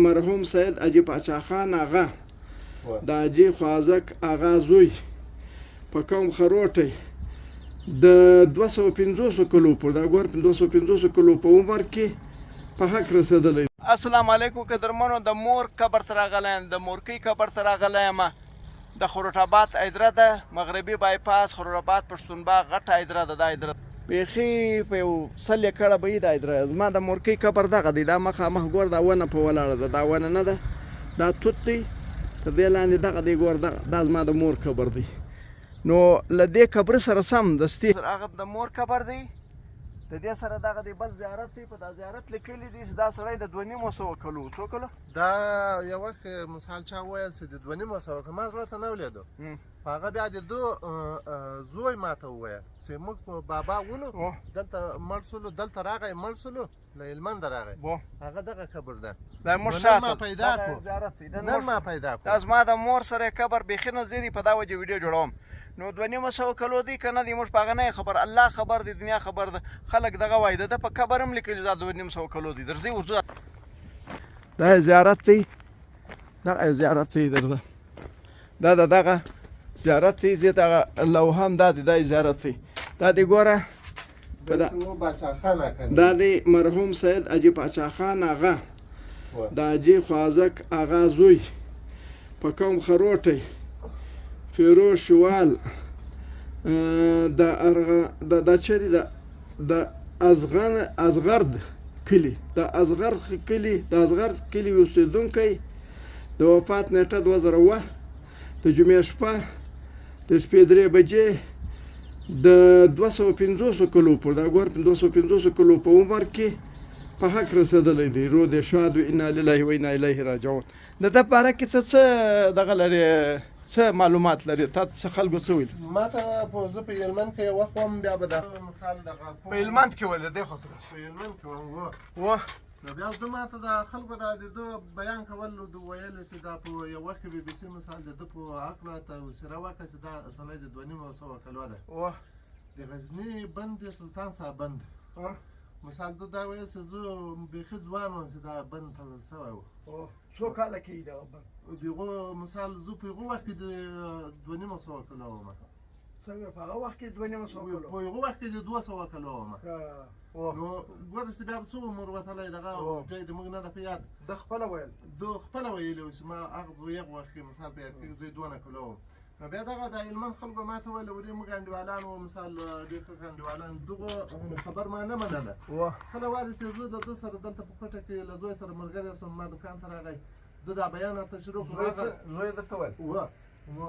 مرحوم سید حاجي پاچا خان آغا د حاجي خوازک آغا زوی په کوم خروټی د 250 کلو په دا ګور 250 کلو په عمر کې په حق رسیدلی. السلام علیکم قدرمنو. د مور قبر ته راغلی یم، د مورکۍ قبر ته راغلی یم. د خروټ آباد ایدره ده، مغربي بایپاس خروټ آباد پښتون باغ غټه ایدره ده. دا ایدره بیخي په یو 100 ایکړه به وي دا ایدره. زما د مورکۍ قبر دغه دی، دا مخامخ ګور دا ونه په ولاړه ده، دا ونه نه ده، دا توت دی، تر دې لاندې دغه دی ګور دا زما د مور قبر دی. نو له دې قبر سره سم دستي هغه د مور قبر دی، د دې سره دغه دی بل زیارت دی. په دا زیارت لیکلی دی دا سړی د 250 کلو څو کلو دا یو وخت مثال چا ویل چې د 250 کلو ما زړه ته نه ولیدو. هغه بیا د دو زوی ماته وویل چې موږ بابا ولو دلته مړ سولو، دلته راغی مړ سولو له هلمند راغی. هغه دغه قبر ده، دا موږ شاته پیدا کړو، نن ما پیدا کړو. دا زما د مور سره قبر بیخي نږدې دی، په دا وجه ویډیو جوړوم. نو 250 کلو دی که نه دی موږ په هغه نه خبر، الله خبر دی، دنیا خبر ده. خلک دغه وایي د ده په قبر هم لیکلي دا 250 کلو دی. درځئ ورځو دا زیارت دی، دغه زیارت دی درته دا دغه زیارت دی. زه دغه لوحه هم دا دی، دا زیارت دی، دا دی ګوره دا دی مرحوم سید حاجي پاچا خان آغا د حاجي خوازک آغا زوی په کوم خروټی فیروز شوال د چیرې د ازغرد کلي، د ازغرد کلي اوسېدونکی، د وفات نیټه 2001 د جمعې شپه د شپې 3 بجې د 250 کلو په دا ګور 250 کلو په عمر کې په حق رسیدلی دی. رو د شاد و انا لله و انا الیه راجعون. د ده په باره کې ته څه دغه لرې، څه معلومات لري؟ تا څه خلکو څه ویل؟ ما ته زه په هلمند کې یو وخت وم، بیا به دا مثال دغه په هلمند کې ولې دی خو په هلمند کې وم نو بیا ده ما ته د خلکو د ده بیان کول د ویل چې دا په یو وخت کې BBC مثال د ده په عقله تبصره وکړه چې دا سړی د 250 کلو ده. د غزني بند سلطان صاحب بند مثال ده دا ویل چې زه بیخي ځوان وم چې دا بند تړل شوی و. څو کاله کېږي دغه بند؟ دغه مثال زه په هغه وخت کې د 250 کلو وم. څنګه په هغه وخت کې 250 کلو؟ په هغه وخت کې د 200 کلو وم. نو ګوره چې بیا څه عمر وتلی دغه ځای د موږ نه ده په یاد. ده خپله ویل؟ ده خپله ویلي و چې ما هغه وخت کې مثال په یاد کېږي زه 2 کلو وم. نو بیا دغه د هلمند خلکو ما ته ویل ورې موږ انډیوالان وو، مثال ډېر ښه انډیوالان، دغه خبر ما نه منله. کله وایي چې زه د ده سره دلته په کوټه کې له زوی سره ملګری شوم، ما دکان ته راغی، ده دا بیان راته شروع کړو. زوی درته ویل؟ نو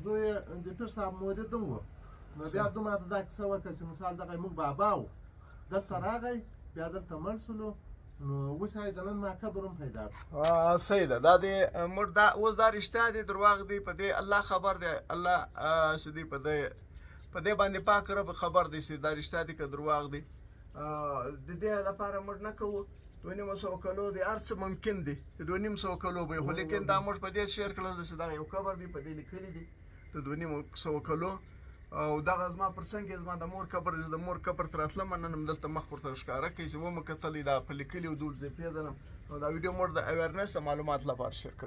زوی د پیر صاحب مرید هم و. نو بیا ده ما ته دا کیسه وکړه چې مثال دغه موږ بابا و، دلته راغی، بیا دلته مړ شولو، نو اوس یې د نن ما قبر هم پیدا کړو. صحیح ده. دا دی موږ دا اوس دا رښتیا دی دروغ دی په دې الله خبر دی، الله چې دی په دې باندې پاک رب خبر دی چې دا رښتیا دی که دروغ دی. د دې لپاره موږ نه کوو 250 کلو دی، هر څه ممکن دی 250 کلو به، خو لیکن دا موږ په دې شیر کړل چې دغه یو قبر دی، په دې لیکلي دی د 250 کلو. او دغه زما پر څنګ کې زما د مور قبر دی، د مور قبر ته راتلم نن هم دلته مخ ورته ښکاره کوي چې ومو کتلی دا په لیکلي و دول زه پېژنم. نو دا ویډیو موږ د اویرنس د معلومات لپاره شیر کړی.